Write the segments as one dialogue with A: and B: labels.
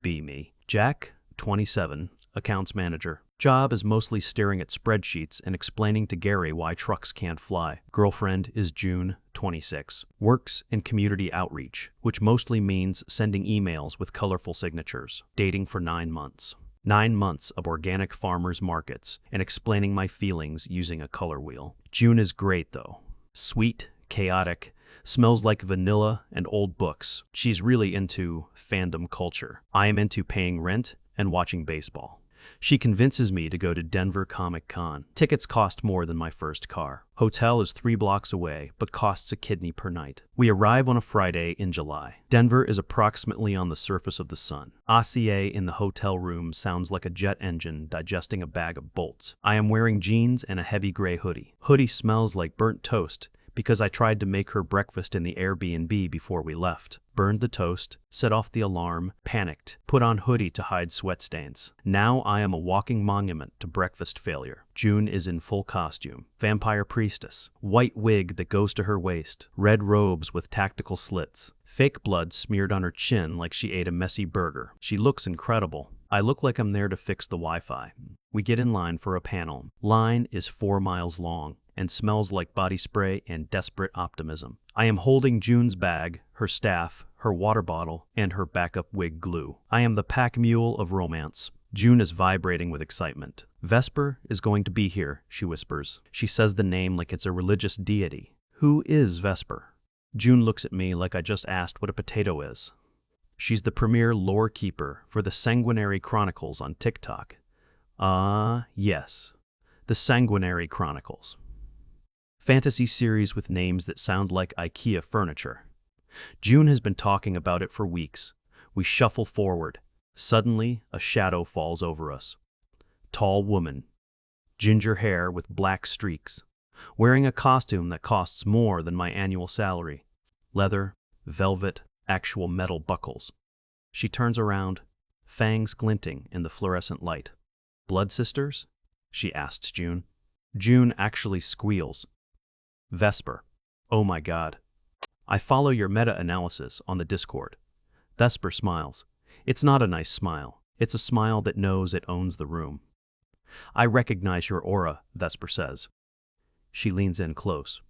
A: Be me. Jack, 27, accounts manager. Job is mostly staring at spreadsheets and explaining to Gary why trucks can't fly. Girlfriend is June, 26. Works in community outreach, which mostly means sending emails with colorful signatures. Dating for 9 months. 9 months of organic farmers markets and explaining my feelings using a color wheel. June is great though. Sweet, chaotic, smells like vanilla and old books. She's really into fandom culture. I am into paying rent and watching baseball. She convinces me to go to Denver Comic Con. Tickets cost more than my first car. Hotel is 3 blocks away, but costs a kidney per night. We arrive on a Friday in July. Denver is approximately on the surface of the sun. ACA in the hotel room sounds like a jet engine digesting a bag of bolts. I am wearing jeans and a heavy gray hoodie. Hoodie smells like burnt toast because I tried to make her breakfast in the Airbnb before we left. Burned the toast, set off the alarm, panicked, put on hoodie to hide sweat stains. Now I am a walking monument to breakfast failure. June is in full costume. Vampire priestess. White wig that goes to her waist. Red robes with tactical slits. Fake blood smeared on her chin like she ate a messy burger. She looks incredible. I look like I'm there to fix the Wi-Fi. We get in line for a panel. Line is 4 miles long and smells like body spray and desperate optimism. I am holding June's bag, her staff, her water bottle, and her backup wig glue. I am the pack mule of romance. June is vibrating with excitement. Vesper is going to be here, she whispers. She says the name like it's a religious deity. Who is Vesper? June looks at me like I just asked what a potato is. She's the premier lore keeper for the Sanguinary Chronicles on TikTok. Yes. The Sanguinary Chronicles. Fantasy series with names that sound like IKEA furniture. June has been talking about it for weeks. We shuffle forward. Suddenly, a shadow falls over us. Tall woman. Ginger hair with black streaks. Wearing a costume that costs more than my annual salary. Leather, velvet, actual metal buckles. She turns around, fangs glinting in the fluorescent light. Blood sisters? She asks June. June actually squeals. Vesper. Oh my God. I follow your meta-analysis on the Discord. Vesper smiles. It's not a nice smile. It's a smile that knows it owns the room. I recognize your aura, Vesper says. She leans in close.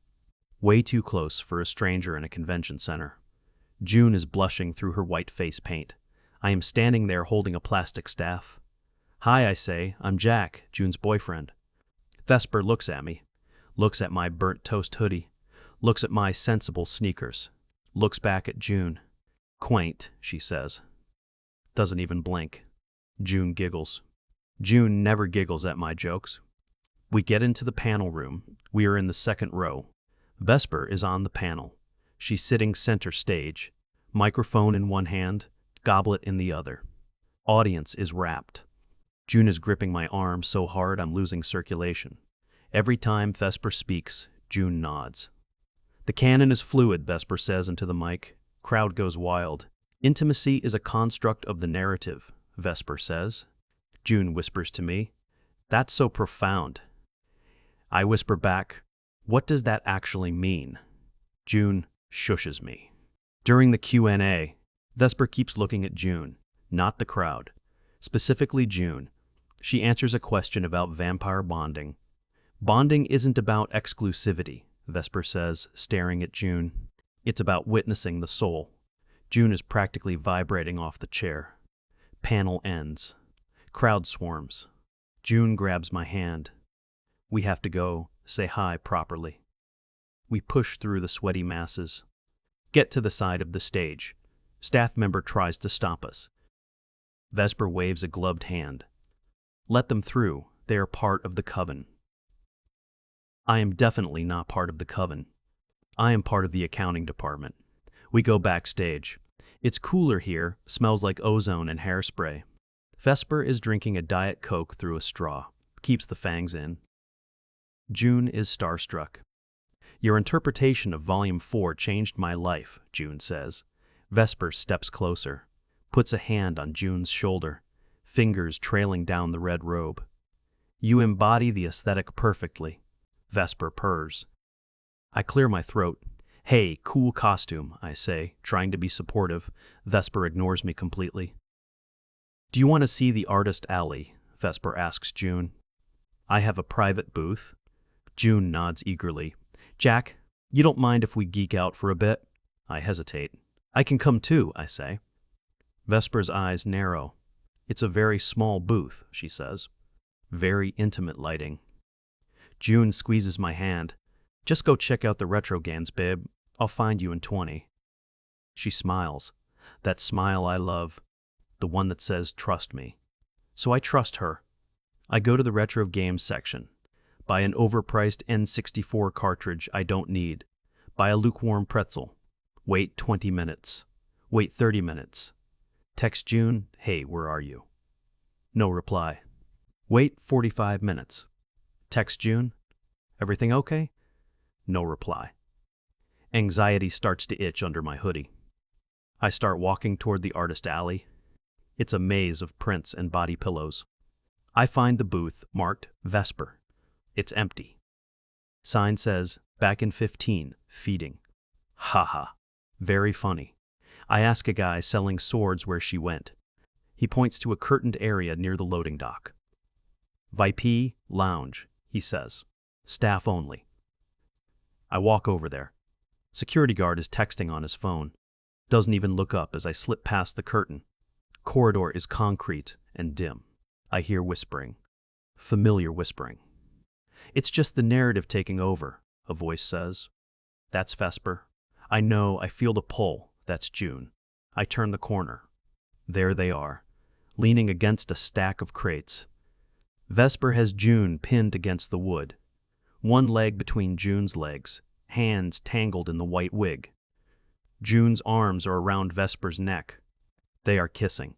A: Way too close for a stranger in a convention center. June is blushing through her white face paint. I am standing there holding a plastic staff. Hi, I say. I'm Jack, June's boyfriend. Vesper looks at me. Looks at my burnt toast hoodie. Looks at my sensible sneakers. Looks back at June. Quaint, she says. Doesn't even blink. June giggles. June never giggles at my jokes. We get into the panel room. We are in the second row. Vesper is on the panel. She's sitting center stage. Microphone in one hand, goblet in the other. Audience is rapt. June is gripping my arm so hard I'm losing circulation. Every time Vesper speaks, June nods. The canon is fluid, Vesper says into the mic. Crowd goes wild. Intimacy is a construct of the narrative, Vesper says. June whispers to me. That's so profound. I whisper back, what does that actually mean? June shushes me. During the Q&A, Vesper keeps looking at June, not the crowd. Specifically June. She answers a question about vampire bonding. Bonding isn't about exclusivity, Vesper says, staring at June. It's about witnessing the soul. June is practically vibrating off the chair. Panel ends. Crowd swarms. June grabs my hand. We have to go, say hi properly. We push through the sweaty masses. Get to the side of the stage. Staff member tries to stop us. Vesper waves a gloved hand. Let them through. They are part of the coven. I am definitely not part of the coven. I am part of the accounting department. We go backstage. It's cooler here, smells like ozone and hairspray. Vesper is drinking a Diet Coke through a straw, keeps the fangs in. June is starstruck. Your interpretation of Volume 4 changed my life, June says. Vesper steps closer, puts a hand on June's shoulder, fingers trailing down the red robe. You embody the aesthetic perfectly, Vesper purrs. I clear my throat. Hey, cool costume, I say, trying to be supportive. Vesper ignores me completely. Do you want to see the artist alley? Vesper asks June. I have a private booth. June nods eagerly. Jack, you don't mind if we geek out for a bit? I hesitate. I can come too, I say. Vesper's eyes narrow. It's a very small booth, she says. Very intimate lighting. June squeezes my hand. Just go check out the retro games, babe. I'll find you in 20. She smiles. That smile I love. The one that says, trust me. So I trust her. I go to the retro games section. Buy an overpriced N64 cartridge I don't need. Buy a lukewarm pretzel. Wait 20 minutes. Wait 30 minutes. Text June, hey, where are you? No reply. Wait 45 minutes. Text June, everything okay? No reply. Anxiety starts to itch under my hoodie. I start walking toward the artist alley. It's a maze of prints and body pillows. I find the booth marked Vesper. It's empty. Sign says, back in 15, feeding. Haha. Very funny. I ask a guy selling swords where she went. He points to a curtained area near the loading dock. VIP Lounge, he says. Staff only. I walk over there. Security guard is texting on his phone. Doesn't even look up as I slip past the curtain. Corridor is concrete and dim. I hear whispering. Familiar whispering. It's just the narrative taking over, a voice says. That's Vesper. I know, I feel the pull. That's June. I turn the corner. There they are, leaning against a stack of crates. Vesper has June pinned against the wood. One leg between June's legs, hands tangled in the white wig. June's arms are around Vesper's neck. They are kissing.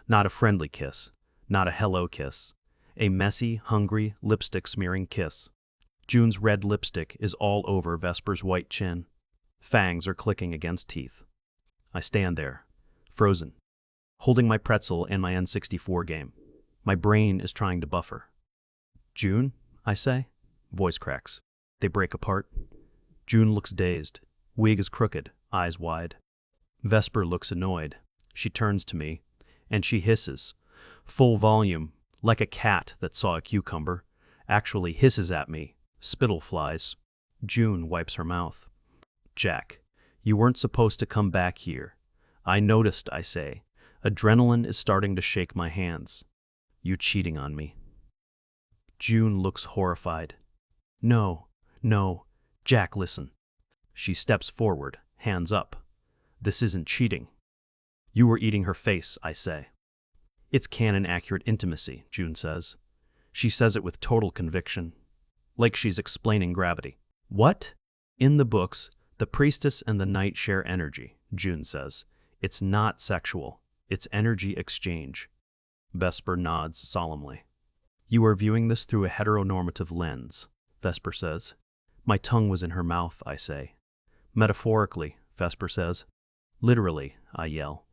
A: Not a friendly kiss. Not a hello kiss. A messy, hungry, lipstick-smearing kiss. June's red lipstick is all over Vesper's white chin. Fangs are clicking against teeth. I stand there, frozen, holding my pretzel and my N64 game. My brain is trying to buffer. June, I say. Voice cracks. They break apart. June looks dazed. Wig is crooked, eyes wide. Vesper looks annoyed. She turns to me, and she hisses. Full volume, like a cat that saw a cucumber, actually hisses at me. Spittle flies. June wipes her mouth. Jack, you weren't supposed to come back here. I noticed, I say. Adrenaline is starting to shake my hands. You cheating on me. June looks horrified. No, no. Jack, listen. She steps forward, hands up. This isn't cheating. You were eating her face, I say. It's canon-accurate intimacy, June says. She says it with total conviction, like she's explaining gravity. What? In the books, the priestess and the knight share energy, June says. It's not sexual. It's energy exchange. Vesper nods solemnly. You are viewing this through a heteronormative lens, Vesper says. My tongue was in her mouth, I say. Metaphorically, Vesper says. Literally, I yell.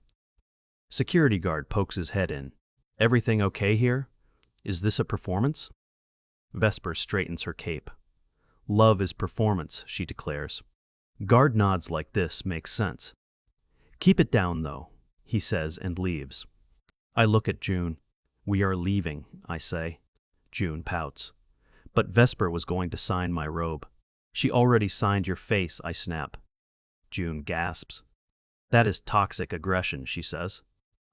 A: Security guard pokes his head in. Everything okay here? Is this a performance? Vesper straightens her cape. Love is performance, she declares. Guard nods like this makes sense. Keep it down, though, he says and leaves. I look at June. We are leaving, I say. June pouts. But Vesper was going to sign my robe. She already signed your face, I snap. June gasps. That is toxic aggression, she says.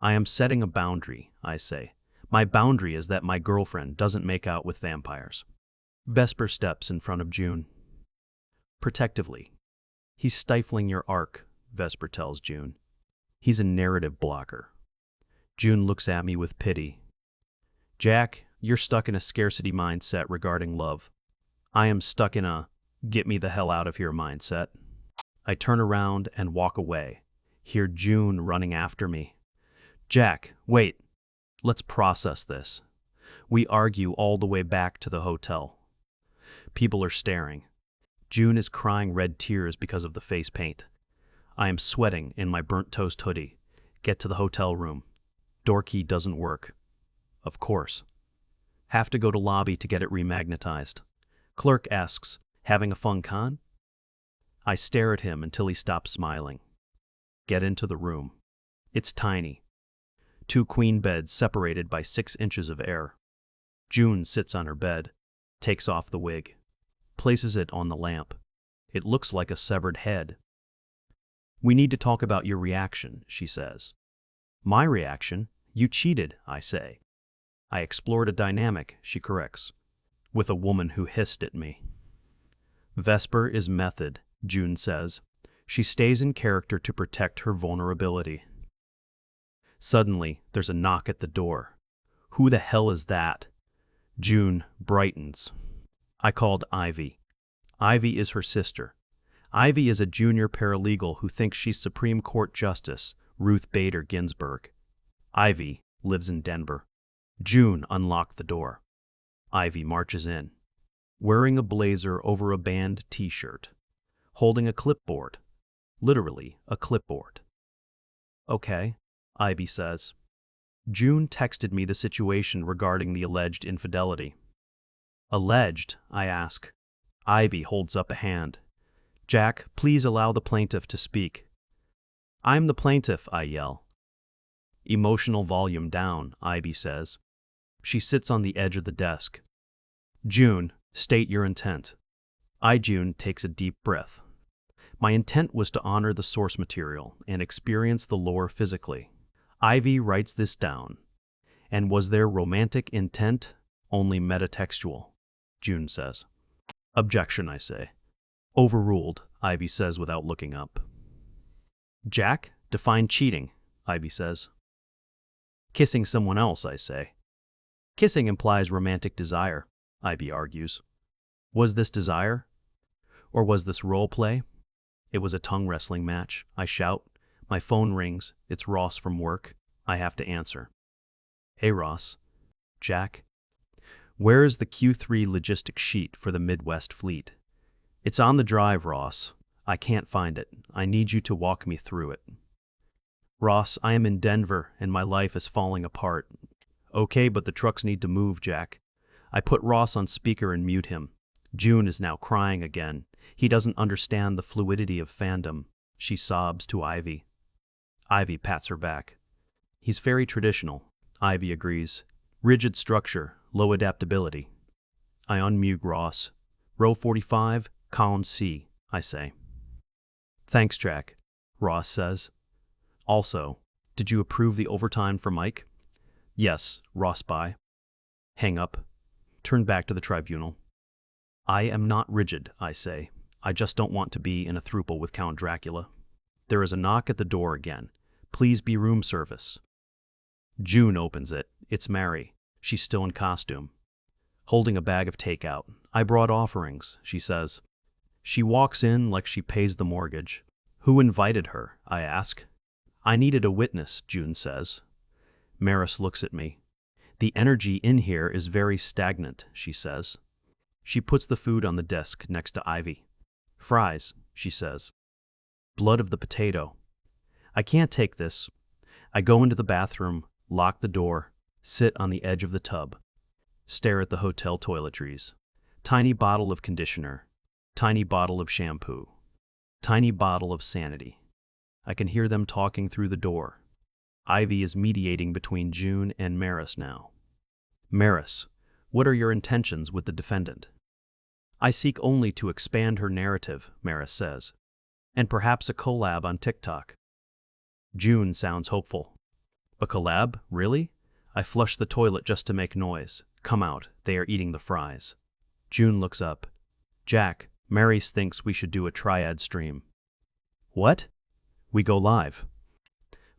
A: I am setting a boundary, I say. My boundary is that my girlfriend doesn't make out with vampires. Vesper steps in front of June. Protectively. He's stifling your arc, Vesper tells June. He's a narrative blocker. June looks at me with pity. Jack, you're stuck in a scarcity mindset regarding love. I am stuck in a get me the hell out of here mindset. I turn around and walk away, hear June running after me. Jack, wait. Let's process this. We argue all the way back to the hotel. People are staring. June is crying red tears because of the face paint. I am sweating in my burnt toast hoodie. Get to the hotel room. Door key doesn't work. Of course. Have to go to lobby to get it remagnetized. Clerk asks, having a fun con? I stare at him until he stops smiling. Get into the room. It's tiny. 2 queen beds separated by 6 inches of air. June sits on her bed, takes off the wig, places it on the lamp. It looks like a severed head. "We need to talk about your reaction," she says. "My reaction? You cheated," I say. "I explored a dynamic," she corrects, "with a woman who hissed at me." Vesper is method, June says. She stays in character to protect her vulnerability. Suddenly, there's a knock at the door. "Who the hell is that?" June brightens. "I called Ivy." Ivy is her sister. Ivy is a junior paralegal who thinks she's Supreme Court Justice Ruth Bader Ginsburg. Ivy lives in Denver. June unlocked the door. Ivy marches in, wearing a blazer over a band t-shirt, holding a clipboard. Literally, a clipboard. "Okay," Ivy says. "June texted me the situation regarding the alleged infidelity." "Alleged?" I ask. Ivy holds up a hand. "Jack, please allow the plaintiff to speak." "I'm the plaintiff," I yell. "Emotional volume down," Ivy says. She sits on the edge of the desk. "June, state your intent." June takes a deep breath. "My intent was to honor the source material and experience the lore physically." Ivy writes this down. "And was there romantic intent? Only metatextual?" June says. "Objection," I say. "Overruled," Ivy says without looking up. "Jack, define cheating," Ivy says. "Kissing someone else," I say. "Kissing implies romantic desire," Ivy argues. "Was this desire? Or was this role play?" "It was a tongue wrestling match," I shout. My phone rings. It's Ross from work. I have to answer. "Hey, Ross." "Jack." "Where is the Q3 logistics sheet for the Midwest fleet?" "It's on the drive, Ross. I can't find it. I need you to walk me through it." "Ross, I am in Denver and my life is falling apart." "Okay, but the trucks need to move, Jack." I put Ross on speaker and mute him. June is now crying again. "He doesn't understand the fluidity of fandom," she sobs to Ivy. Ivy pats her back. "He's very traditional," Ivy agrees. "Rigid structure, low adaptability." I unmute Ross. "Row 45, column C," I say. "Thanks, Jack," Ross says. "Also, did you approve the overtime for Mike?" "Yes, Ross by." Hang up. Turn back to the tribunal. "I am not rigid," I say. "I just don't want to be in a throuple with Count Dracula." There is a knock at the door again. "Please be room service." June opens it. It's Mary. She's still in costume, holding a bag of takeout. "I brought offerings," she says. She walks in like she pays the mortgage. "Who invited her?" I ask. "I needed a witness," June says. Maris looks at me. "The energy in here is very stagnant," she says. She puts the food on the desk next to Ivy. "Fries," she says. "Blood of the potato." I can't take this. I go into the bathroom, lock the door, sit on the edge of the tub, stare at the hotel toiletries. Tiny bottle of conditioner, tiny bottle of shampoo, tiny bottle of sanity. I can hear them talking through the door. Ivy is mediating between June and Maris now. "Maris, what are your intentions with the defendant?" "I seek only to expand her narrative," Maris says, "and perhaps a collab on TikTok." June sounds hopeful. "A collab? Really?" I flush the toilet just to make noise. "Come out, they are eating the fries." June looks up. "Jack, Maris thinks we should do a triad stream." "What?" "We go live,"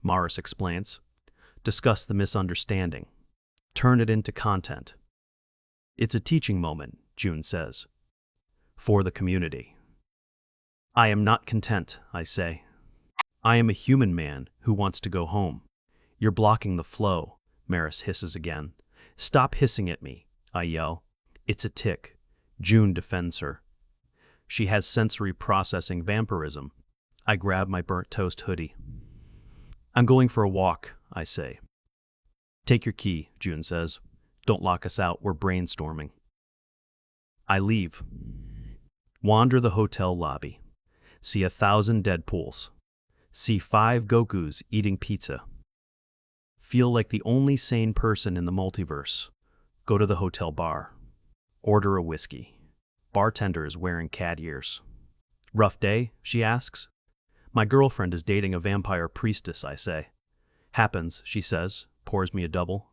A: Maris explains. "Discuss the misunderstanding. Turn it into content." "It's a teaching moment," June says. "For the community." "I am not content," I say. "I am a human man who wants to go home." "You're blocking the flow," Maris hisses again. "Stop hissing at me," I yell. "It's a tick." June defends her. She has sensory processing vampirism. I grab my burnt toast hoodie. "I'm going for a walk," I say. "Take your key," June says. "Don't lock us out, we're brainstorming." I leave. Wander the hotel lobby. See 1,000 Deadpools. See 5 Gokus eating pizza. Feel like the only sane person in the multiverse. Go to the hotel bar. Order a whiskey. Bartender is wearing cat ears. Rough day, she asks. My girlfriend is dating a vampire priestess, I say. Happens, she says, pours me a double.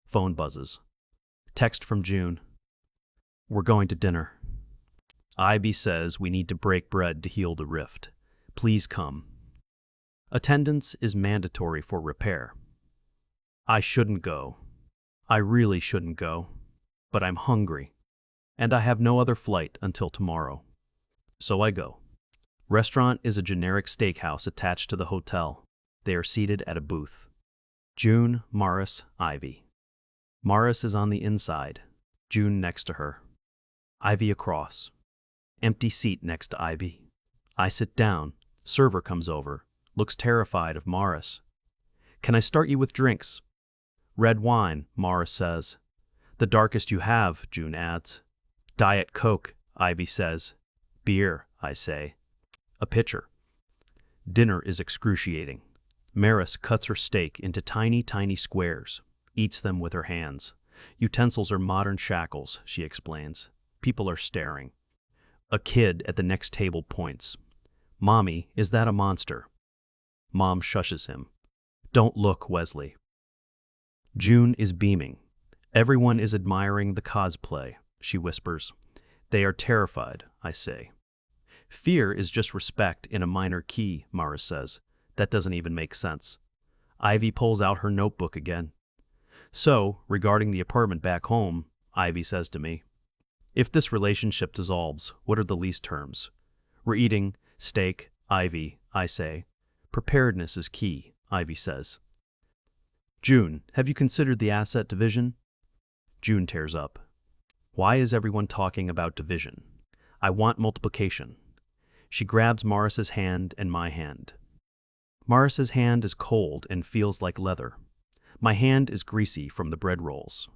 A: Phone buzzes. Text from June. We're going to dinner. Ivy says we need to break bread to heal the rift. Please come. Attendance is mandatory for repair. I shouldn't go. I really shouldn't go. But I'm hungry. And I have no other flight until tomorrow. So I go. Restaurant is a generic steakhouse attached to the hotel. They are seated at a booth. June, Morris, Ivy. Morris is on the inside. June next to her. Ivy across. Empty seat next to Ivy. I sit down. Server comes over. Looks terrified of Morris. Can I start you with drinks? Red wine, Morris says. The darkest you have, June adds. Diet Coke, Ivy says. Beer, I say. A pitcher. Dinner is excruciating. Maris cuts her steak into tiny, tiny squares, eats them with her hands. Utensils are modern shackles, she explains. People are staring. A kid at the next table points. Mommy, is that a monster? Mom shushes him. Don't look, Wesley. June is beaming. Everyone is admiring the cosplay, she whispers. They are terrified, I say. Fear is just respect in a minor key, Morris says. That doesn't even make sense. Ivy pulls out her notebook again. So, regarding the apartment back home, Ivy says to me, if this relationship dissolves, what are the lease terms? We're eating steak, Ivy, I say. Preparedness is key, Ivy says. June, have you considered the asset division? June tears up. Why is everyone talking about division? I want multiplication. She grabs Morris's hand and my hand. Morris's hand is cold and feels like leather. My hand is greasy from the bread rolls.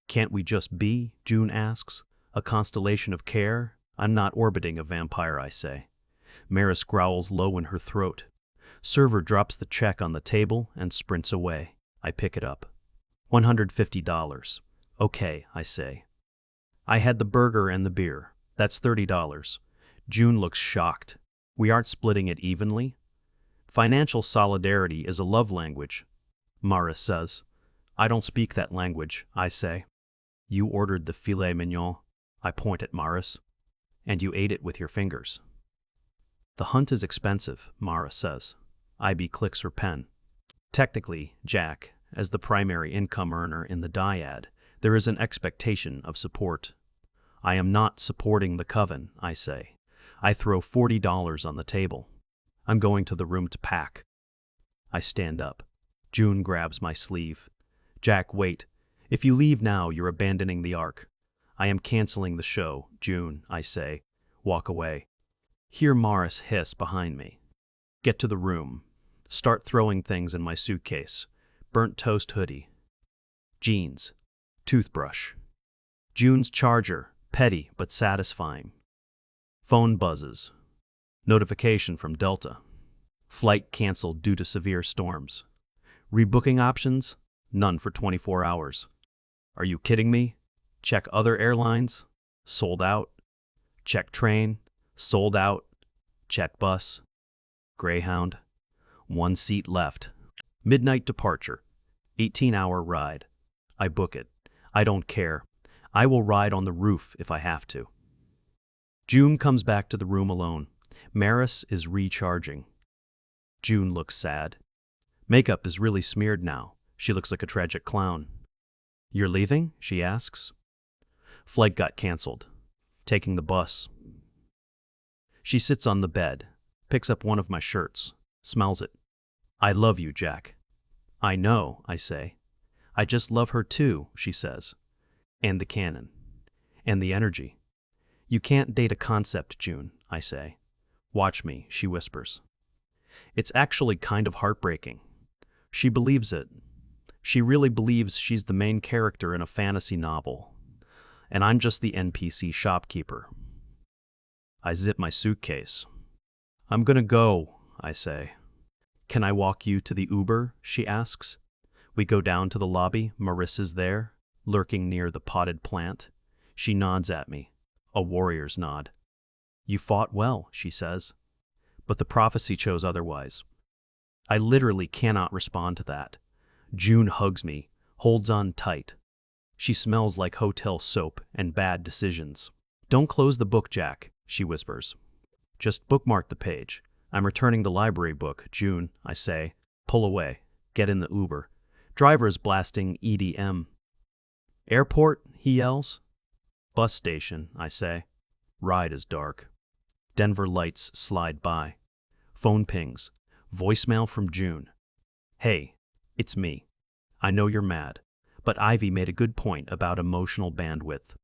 A: Can't we just be, June asks, a constellation of care? I'm not orbiting a vampire, I say. Maris growls low in her throat. Server drops the check on the table and sprints away. I pick it up. $150. Okay, I say. I had the burger and the beer. That's $30. June looks shocked. We aren't splitting it evenly? Financial solidarity is a love language, Morris says. I don't speak that language, I say. You ordered the filet mignon, I point at Morris, and you ate it with your fingers. The hunt is expensive, Morris says. Ivy clicks her pen. Technically, Jack, as the primary income earner in the dyad, there is an expectation of support. I am not supporting the coven, I say. I throw $40 on the table. I'm going to the room to pack. I stand up. June grabs my sleeve. Jack, wait. If you leave now, you're abandoning the arc. I am canceling the show, June, I say. Walk away. Hear Morris hiss behind me. Get to the room. Start throwing things in my suitcase. Burnt toast hoodie. Jeans. Toothbrush. June's charger, petty but satisfying. Phone buzzes. Notification from Delta. Flight canceled due to severe storms. Rebooking options? None for 24 hours. Are you kidding me? Check other airlines? Sold out. Check train? Sold out. Check bus. Greyhound. 1 seat left. Midnight departure. 18-hour ride. I book it. I don't care. I will ride on the roof if I have to. June comes back to the room alone. Maris is recharging. June looks sad. Makeup is really smeared now. She looks like a tragic clown. You're leaving? She asks. Flight got canceled. Taking the bus. She sits on the bed, picks up one of my shirts, smells it. I love you, Jack. I know, I say. I just love her too, she says. And the canon. And the energy. You can't date a concept, June, I say. Watch me, she whispers. It's actually kind of heartbreaking. She believes it. She really believes she's the main character in a fantasy novel. And I'm just the NPC shopkeeper. I zip my suitcase. I'm gonna go, I say. Can I walk you to the Uber? She asks. We go down to the lobby. Marissa's there, lurking near the potted plant. She nods at me, a warrior's nod. You fought well, she says. But the prophecy chose otherwise. I literally cannot respond to that. June hugs me, holds on tight. She smells like hotel soap and bad decisions. Don't close the book, Jack, she whispers. Just bookmark the page. I'm returning the library book, June, I say. Pull away. Get in the Uber. Driver is blasting EDM. Airport, he yells. Bus station, I say. Ride is dark. Denver lights slide by. Phone pings. Voicemail from June. Hey, it's me. I know you're mad, but Ivy made a good point about emotional bandwidth.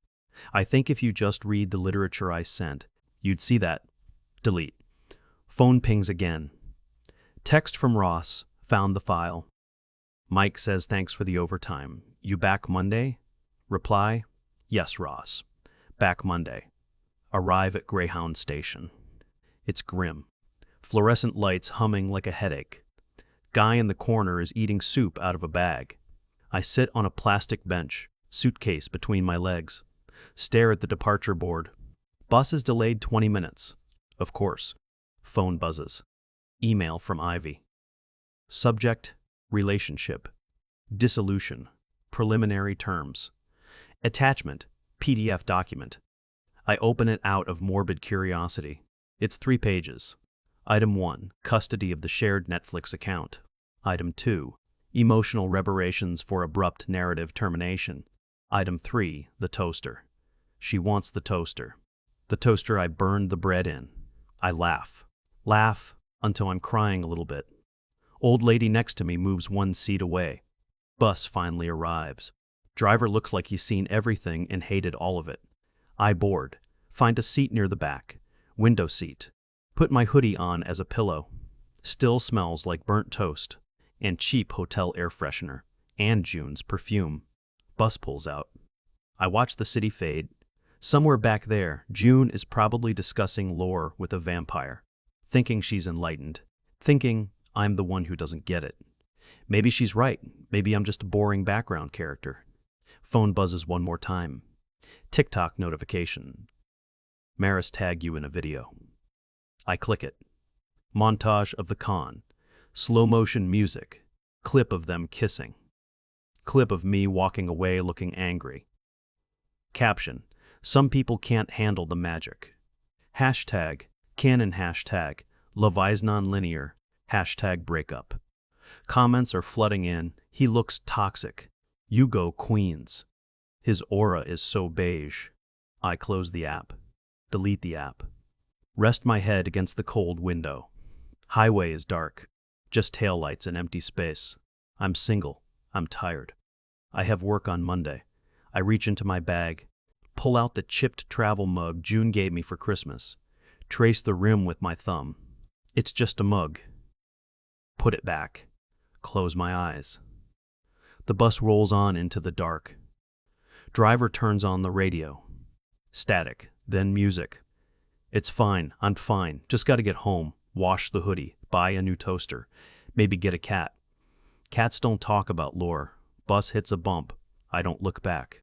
A: I think if you just read the literature I sent, you'd see that. Delete. Phone pings again. Text from Ross. Found the file. Mike says thanks for the overtime. You back Monday? Reply, yes, Ross. Back Monday. Arrive at Greyhound station. It's grim. Fluorescent lights humming like a headache. Guy in the corner is eating soup out of a bag. I sit on a plastic bench, suitcase between my legs. Stare at the departure board. Bus is delayed 20 minutes. Of course. Phone buzzes. Email from Ivy. Subject, relationship. Dissolution, preliminary terms. Attachment, PDF document. I open it out of morbid curiosity. It's 3 pages. Item 1, custody of the shared Netflix account. Item 2, emotional reparations for abrupt narrative termination. Item 3, the toaster. She wants the toaster. The toaster I burned the bread in. I laugh. Laugh until I'm crying a little bit. Old lady next to me moves 1 seat away. Bus finally arrives. Driver looks like he's seen everything and hated all of it. I board. Find a seat near the back. Window seat. Put my hoodie on as a pillow. Still smells like burnt toast and cheap hotel air freshener and June's perfume. Bus pulls out. I watch the city fade. Somewhere back there, June is probably discussing lore with a vampire, thinking she's enlightened, thinking I'm the one who doesn't get it. Maybe she's right. Maybe I'm just a boring background character. Phone buzzes 1 more time. TikTok notification. Maris tagged you in a video. I click it. Montage of the con. Slow motion music. Clip of them kissing. Clip of me walking away looking angry. Caption. Some people can't handle the magic. Hashtag. Canon hashtag. Love is non-linear. Hashtag breakup. Comments are flooding in. He looks toxic. You go Queens. His aura is so beige. I close the app. Delete the app. Rest my head against the cold window. Highway is dark. Just taillights and empty space. I'm single. I'm tired. I have work on Monday. I reach into my bag. Pull out the chipped travel mug June gave me for Christmas. Trace the rim with my thumb. It's just a mug. Put it back. Close my eyes. The bus rolls on into the dark. Driver turns on the radio. Static, then music. It's fine, I'm fine. Just gotta get home, wash the hoodie, buy a new toaster, maybe get a cat. Cats don't talk about lore. Bus hits a bump. I don't look back.